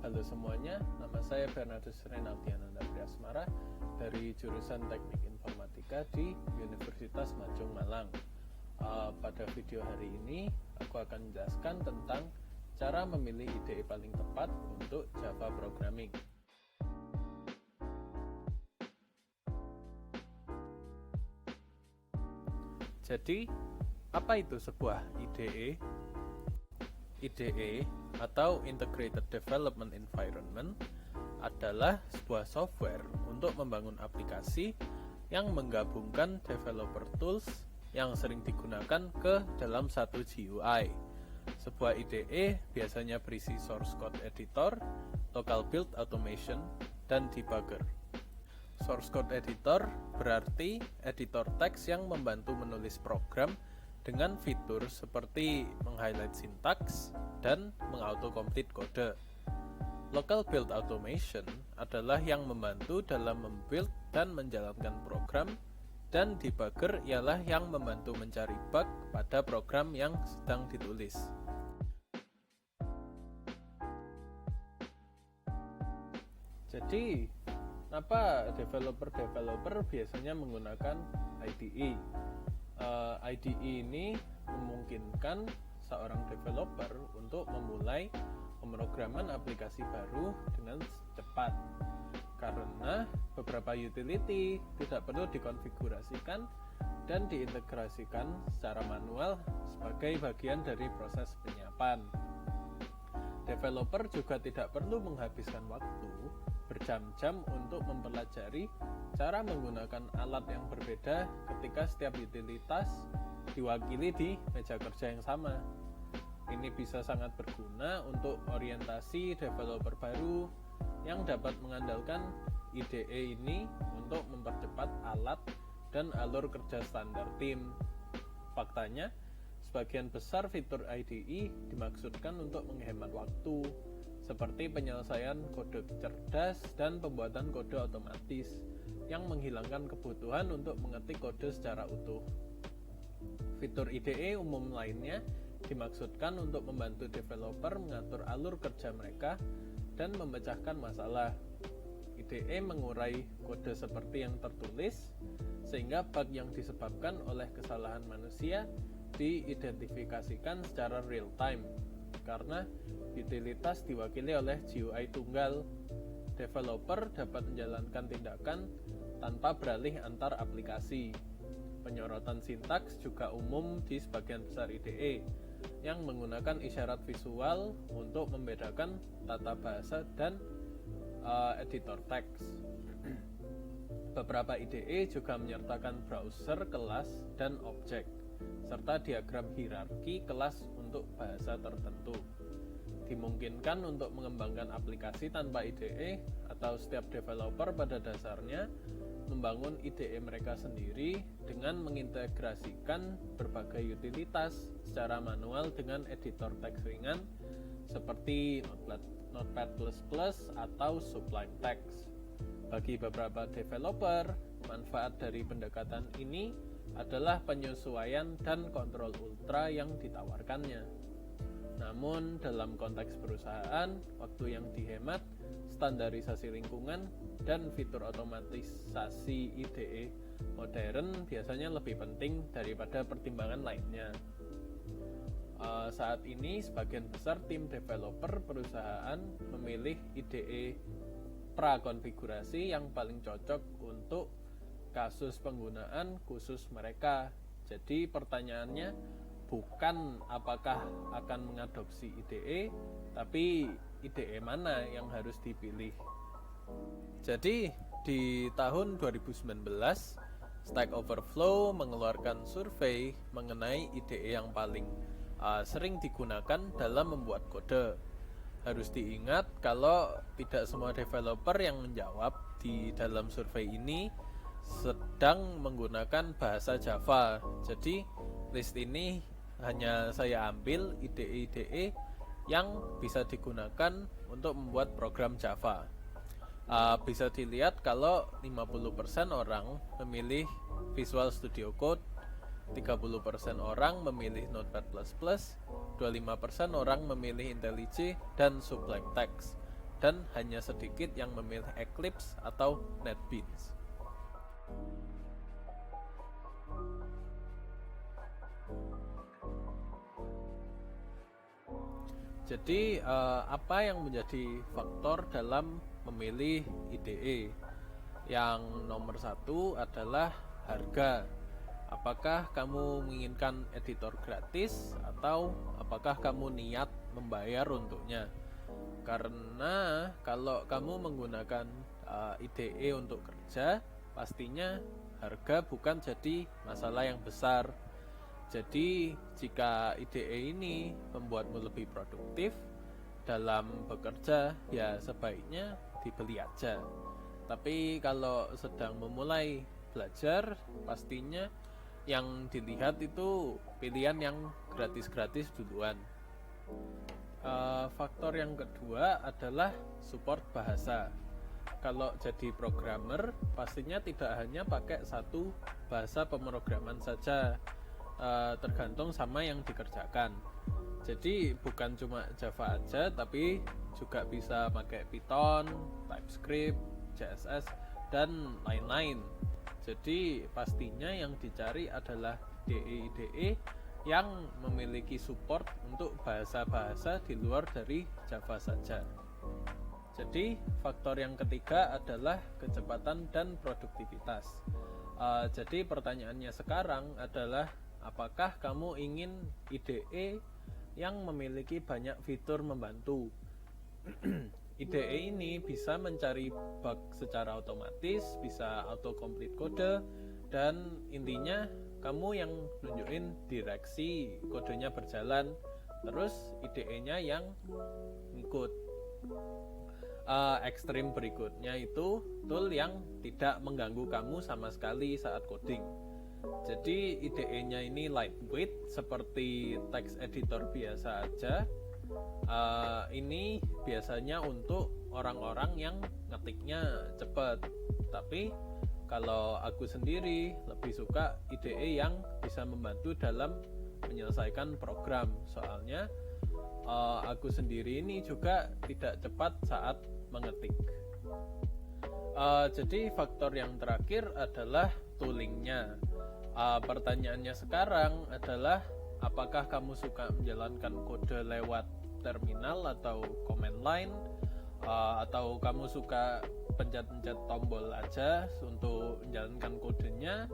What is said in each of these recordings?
Halo semuanya, nama saya Bernardus Renaldiananda Priasmara dari jurusan Teknik Informatika di Universitas Majung Malang. Pada video hari ini, aku akan menjelaskan tentang cara memilih IDE paling tepat untuk Java Programming. Jadi, apa itu sebuah IDE? IDE atau Integrated Development Environment adalah sebuah software untuk membangun aplikasi yang menggabungkan developer tools yang sering digunakan ke dalam satu GUI. Sebuah IDE biasanya berisi source code editor, local build automation, dan debugger. Source code editor berarti editor teks yang membantu menulis program dengan fitur seperti meng-highlight sintaks dan meng-autocomplete kode. Local build automation adalah yang membantu dalam membuild dan menjalankan program, dan debugger ialah yang membantu mencari bug pada program yang sedang ditulis. Jadi, kenapa developer biasanya menggunakan IDE? IDE ini memungkinkan seorang developer untuk memulai pemrograman aplikasi baru dengan cepat karena beberapa utility tidak perlu dikonfigurasikan dan diintegrasikan secara manual sebagai bagian dari proses penyiapan. Developer juga tidak perlu menghabiskan waktu berjam-jam untuk mempelajari cara menggunakan alat yang berbeda ketika setiap utilitas diwakili di meja kerja yang sama. Ini bisa sangat berguna untuk orientasi developer baru yang dapat mengandalkan IDE ini untuk mempercepat alat dan alur kerja standar tim. Faktanya, sebagian besar fitur IDE dimaksudkan untuk menghemat waktu, seperti penyelesaian kode cerdas dan pembuatan kode otomatis yang menghilangkan kebutuhan untuk mengetik kode secara utuh. Fitur IDE umum lainnya dimaksudkan untuk membantu developer mengatur alur kerja mereka dan memecahkan masalah. IDE mengurai kode seperti yang tertulis, sehingga bug yang disebabkan oleh kesalahan manusia diidentifikasikan secara real time. Karena utilitas diwakili oleh GUI tunggal, developer dapat menjalankan tindakan tanpa beralih antar aplikasi. Penyorotan sintaks juga umum di sebagian besar IDE yang menggunakan isyarat visual untuk membedakan tata bahasa dan editor teks. Beberapa IDE juga menyertakan browser kelas dan objek, serta diagram hierarki kelas untuk bahasa tertentu. Dimungkinkan untuk mengembangkan aplikasi tanpa IDE atau setiap developer pada dasarnya membangun IDE mereka sendiri dengan mengintegrasikan berbagai utilitas secara manual dengan editor teks ringan seperti Notepad++ atau Sublime Text. Bagi beberapa developer, manfaat dari pendekatan ini adalah penyesuaian dan kontrol ultra yang ditawarkannya. Namun, dalam konteks perusahaan, waktu yang dihemat, standarisasi lingkungan, dan fitur otomatisasi IDE modern biasanya lebih penting daripada pertimbangan lainnya. Saat ini, sebagian besar tim developer perusahaan memilih IDE prakonfigurasi yang paling cocok untuk kasus penggunaan khusus mereka. Jadi pertanyaannya bukan apakah akan mengadopsi IDE, tapi IDE mana yang harus dipilih. Jadi di tahun 2019, Stack Overflow mengeluarkan survei mengenai IDE yang paling sering digunakan dalam membuat kode. Harus diingat kalau tidak semua developer yang menjawab di dalam survei ini sedang menggunakan bahasa Java. Jadi list ini hanya saya ambil IDE yang bisa digunakan untuk membuat program Java. Bisa dilihat kalau 50% orang memilih Visual Studio Code, 30% orang memilih Notepad++, 25% orang memilih IntelliJ dan Sublime Text, dan hanya sedikit yang memilih Eclipse atau NetBeans. Jadi apa yang menjadi faktor dalam memilih IDE? Yang nomor satu adalah harga. Apakah kamu menginginkan editor gratis atau apakah kamu niat membayar untuknya? Karena kalau kamu menggunakan IDE untuk kerja, pastinya harga bukan jadi masalah yang besar. Jadi jika IDE ini membuatmu lebih produktif dalam bekerja, ya sebaiknya dibeli aja. Tapi kalau sedang memulai belajar, pastinya yang dilihat itu pilihan yang gratis-gratis duluan. Faktor yang kedua adalah support bahasa. Kalau jadi programmer, pastinya tidak hanya pakai satu bahasa pemrograman saja, tergantung sama yang dikerjakan. Jadi bukan cuma Java aja, tapi juga bisa pakai Python, TypeScript, CSS, dan lain-lain. Jadi pastinya yang dicari adalah IDE yang memiliki support untuk bahasa-bahasa di luar dari Java saja. Jadi faktor yang ketiga adalah kecepatan dan produktivitas. Jadi pertanyaannya sekarang adalah apakah kamu ingin IDE yang memiliki banyak fitur membantu? IDE ini bisa mencari bug secara otomatis, bisa autocomplete kode, dan intinya kamu yang nunjukin direksi kodenya berjalan, terus IDE-nya yang ngikut. Ekstrim berikutnya itu tool yang tidak mengganggu kamu sama sekali saat coding. Jadi IDE-nya ini lightweight seperti text editor biasa aja. Ini biasanya untuk orang-orang yang ngetiknya cepat. Tapi kalau aku sendiri lebih suka IDE yang bisa membantu dalam menyelesaikan program. Soalnya aku sendiri ini juga tidak cepat saat mengetik. Jadi faktor yang terakhir adalah toolingnya. Pertanyaannya sekarang adalah apakah kamu suka menjalankan kode lewat terminal atau command line, atau kamu suka pencet-pencet tombol aja untuk menjalankan kodenya,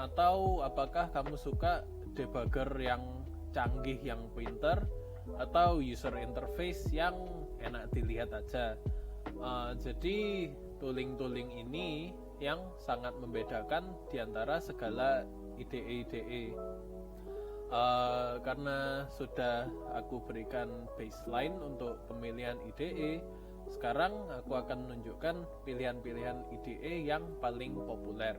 atau apakah kamu suka debugger yang canggih, yang pinter, atau user interface yang enak dilihat aja. Jadi tooling-tooling ini yang sangat membedakan diantara segala IDE. Karena sudah aku berikan baseline untuk pemilihan IDE, sekarang aku akan menunjukkan pilihan-pilihan IDE yang paling populer.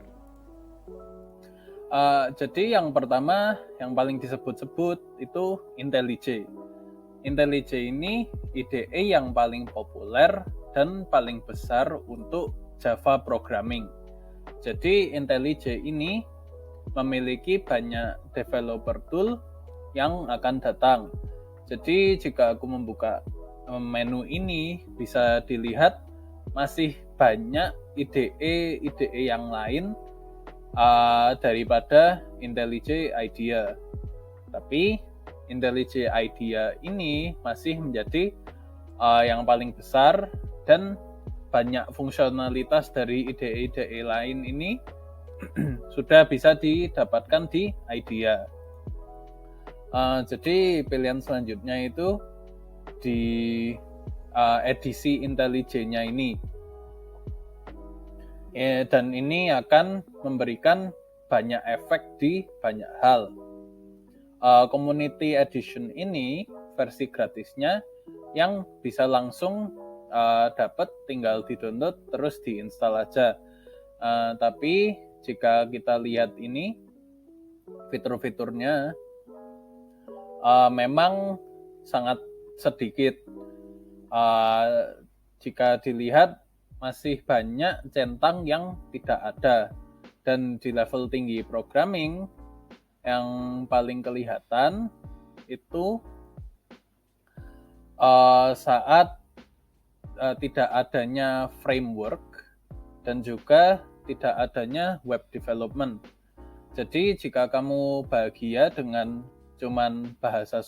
Jadi yang pertama, yang paling disebut-sebut itu IntelliJ. IntelliJ ini IDE yang paling populer dan paling besar untuk Java programming. Jadi IntelliJ ini memiliki banyak developer tool yang akan datang. Jadi jika aku membuka menu ini, bisa dilihat masih banyak IDE yang lain daripada IntelliJ IDEA. Tapi IntelliJ IDEA ini masih menjadi yang paling besar, dan banyak fungsionalitas dari IDE lain ini sudah bisa didapatkan di IDEA. Jadi pilihan selanjutnya itu di edisi IntelliJ-nya ini. Dan ini akan memberikan banyak efek di banyak hal. Community Edition ini versi gratisnya yang bisa langsung dapat, tinggal di-download terus diinstal aja. Tapi jika kita lihat ini fitur-fiturnya memang sangat sedikit. Jika dilihat masih banyak centang yang tidak ada, dan di level tinggi programming yang paling kelihatan itu saat tidak adanya framework dan juga tidak adanya web development. Jadi jika kamu bahagia dengan cuman bahasa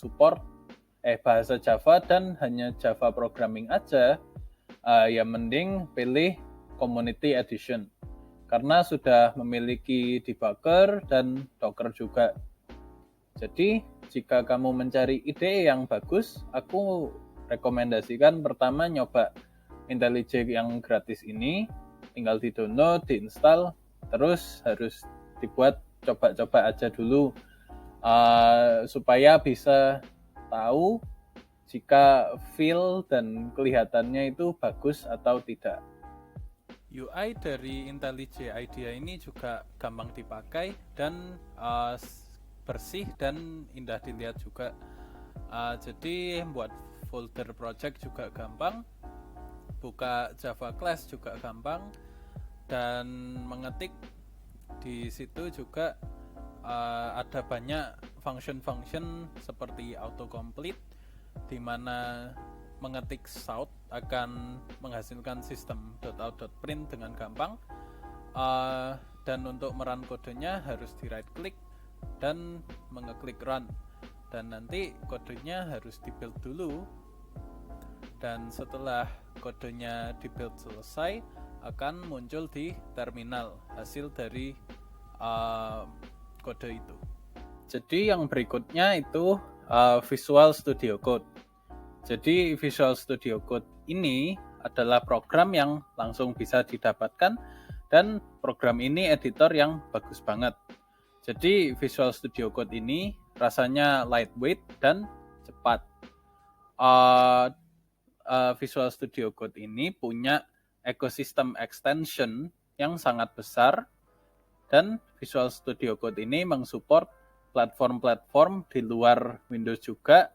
Java dan hanya Java programming aja, ya mending pilih Community Edition karena sudah memiliki debugger dan Docker juga. Jadi jika kamu mencari ide yang bagus, aku rekomendasikan pertama nyoba IntelliJ yang gratis ini, tinggal di-download, diinstal, terus harus dibuat coba-coba aja dulu supaya bisa tahu jika feel dan kelihatannya itu bagus atau tidak. UI dari IntelliJ IDEA ini juga gampang dipakai dan bersih dan indah dilihat juga. Jadi buat folder project juga gampang, buka Java class juga gampang, dan mengetik di situ juga ada banyak function-function seperti autocomplete di mana mengetik shout akan menghasilkan sistem .out.print dengan gampang, dan untuk merun kodenya harus di right click dan mengeklik run, dan nanti kodenya harus di-build dulu, dan setelah kodenya di-build selesai akan muncul di terminal hasil dari kode itu. Jadi yang berikutnya itu Visual Studio Code. Jadi Visual Studio Code ini adalah program yang langsung bisa didapatkan dan program ini editor yang bagus banget. Jadi Visual Studio Code ini rasanya lightweight dan cepat. Visual Studio Code ini punya ekosistem extension yang sangat besar, dan Visual Studio Code ini mensupport platform-platform di luar Windows juga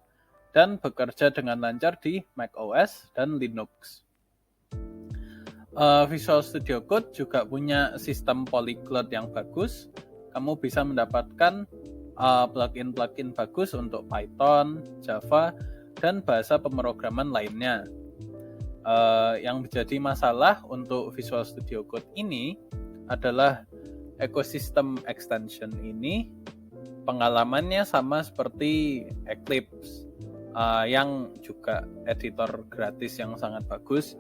dan bekerja dengan lancar di macOS dan Linux. Visual Studio Code juga punya sistem polyglot yang bagus. Kamu bisa mendapatkan plugin-plugin bagus untuk Python, Java, dan bahasa pemrograman lainnya. Yang menjadi masalah untuk Visual Studio Code ini adalah ekosistem extension ini pengalamannya sama seperti Eclipse, yang juga editor gratis yang sangat bagus,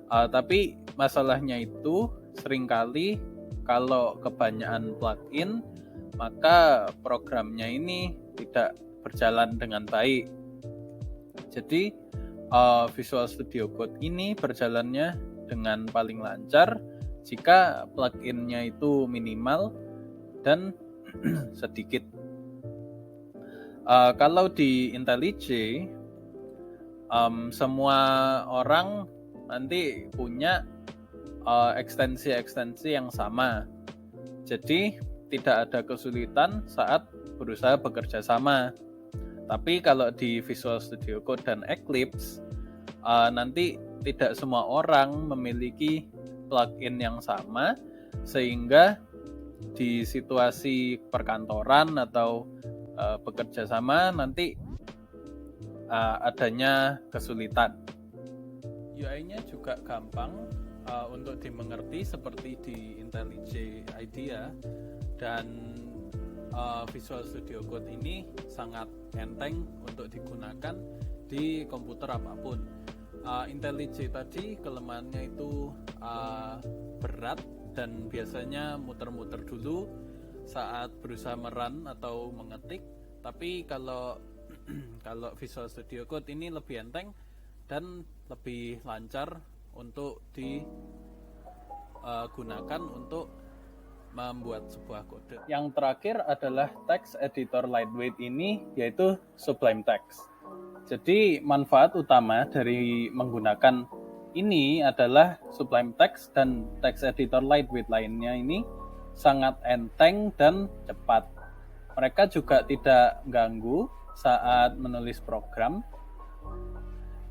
tapi masalahnya itu seringkali kalau kebanyakan plugin maka programnya ini tidak berjalan dengan baik. Jadi Visual Studio Code ini berjalannya dengan paling lancar jika pluginnya itu minimal dan sedikit. Kalau di IntelliJ semua orang nanti punya ekstensi-ekstensi yang sama, jadi tidak ada kesulitan saat berusaha bekerja sama. Tapi kalau di Visual Studio Code dan Eclipse nanti tidak semua orang memiliki plugin yang sama, sehingga di situasi perkantoran atau bekerja sama nanti adanya kesulitan. UI-nya juga gampang untuk dimengerti seperti di IntelliJ IDEA, dan Visual Studio Code ini sangat enteng untuk digunakan di komputer apapun. IntelliJ tadi kelemahannya itu berat dan biasanya muter-muter dulu saat berusaha merun atau mengetik. Tapi kalau Visual Studio Code ini lebih enteng dan lebih lancar untuk digunakan untuk membuat sebuah kode. Yang terakhir adalah text editor lightweight ini, yaitu Sublime Text. Jadi manfaat utama dari menggunakan ini adalah Sublime Text dan text editor lightweight lainnya ini sangat enteng dan cepat. Mereka juga tidak ganggu saat menulis program.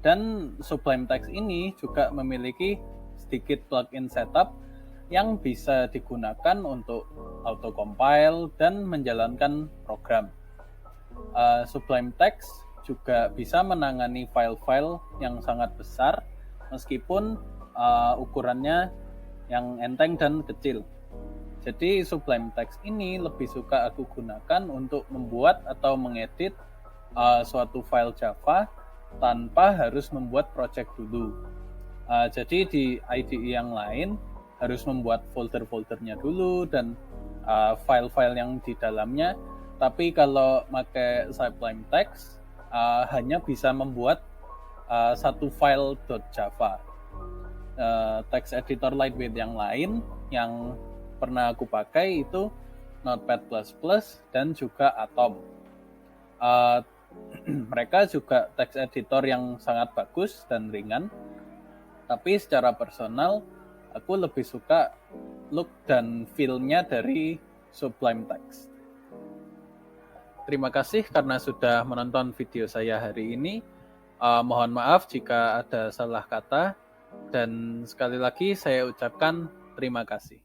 Dan Sublime Text ini juga memiliki sedikit plugin setup yang bisa digunakan untuk auto-compile dan menjalankan program. Sublime Text juga bisa menangani file-file yang sangat besar meskipun ukurannya yang enteng dan kecil. Jadi Sublime Text ini lebih suka aku gunakan untuk membuat atau mengedit suatu file Java tanpa harus membuat project dulu. Jadi di IDE yang lain harus membuat folder-foldernya dulu dan file-file yang di dalamnya. Tapi kalau pakai Sublime Text hanya bisa membuat satu file .java. Text editor lightweight yang lain yang pernah aku pakai itu Notepad++ dan juga Atom. Mereka juga text editor yang sangat bagus dan ringan, tapi secara personal aku lebih suka look dan feel-nya dari Sublime Text. Terima kasih karena sudah menonton video saya hari ini. Mohon maaf jika ada salah kata. Dan sekali lagi saya ucapkan terima kasih.